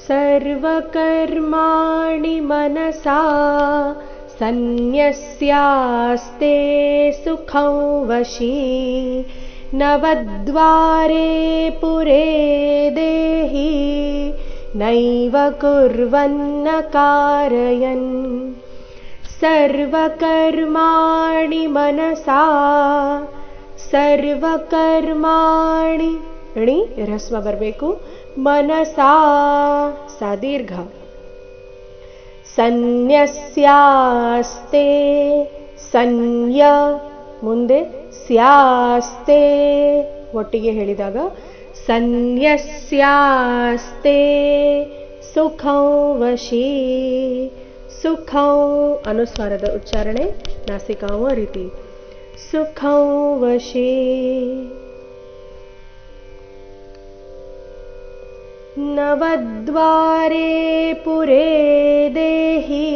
सर्वकर्माणि मनसा सन्न्यस्यास्ते सुखं वशी नवद्वारे पुरे देहि नैव कुर्वन्न कारयन्। सर्वकर्माणि मनसा सर्वकर्माणि ಣಿ ರಸ್ವ ಬರಬೇಕು ಮನಸಾ ಸ ದೀರ್ಘ ಸನ್ಯಸ್ಯಾಸ್ತೆ ಸನ್ಯ ಮುಂದೆ ಸ್ಯಾಸ್ತೆ ಒಟ್ಟಿಗೆ ಹೇಳಿದಾಗ ಸನ್ಯಸ್ಯಾಸ್ತೆ ಸುಖಂ ವಶಿ ಸುಖಂ ಅನುಸ್ವಾರದ ಉಚ್ಚಾರಣೆ ನಾಸಿಕಾವ ರೀತಿ ಸುಖಂ ವಶಿ ನವದ್ವಾರೆ ಪುರೇ ದೇಹಿ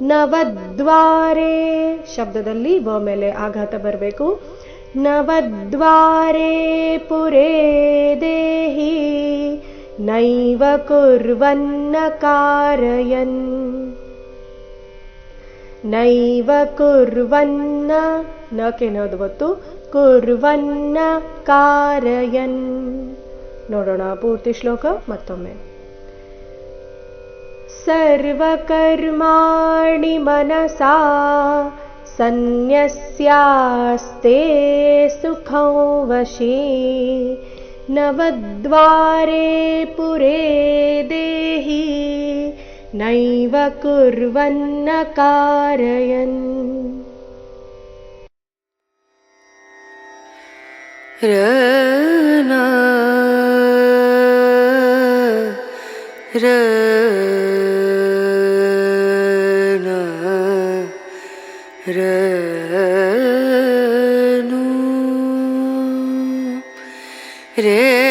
ನವದ್ವಾರೆ ಶಬ್ದದಲ್ಲಿ ವ ಮೇಲೆ ಆಘಾತ ಬರಬೇಕು ನವದ್ವಾರೆ ಪುರೇ ದೇಹಿ ನೈವ ಕುರ್ವನ್ನ ಕಾರಯನ್ ನೈವ ಕುರ್ವನ್ನ ನಕ್ಕೆ ನದವತ್ತು ಕುರ್ವನ್ನ ಕಾರಯನ್ ನೋಡೋಣ ಪೂರ್ತಿ ಶ್ಲೋಕ ಮತ್ತೊಮ್ಮೆ ಸರ್ವಕರ್ಮಾಣಿ ಮನಸಾ ಸನ್ಯಸ್ಯಾಸ್ತೆ ಸುಖಂ ವಶಿ ನವದ್ವಾರೆ ಪುರೇ ದೇಹಿ ನೈವ ಕುರ್ವನ್ನ ಕಾರಯನ್ ರನ ರನ ರನು ರೇ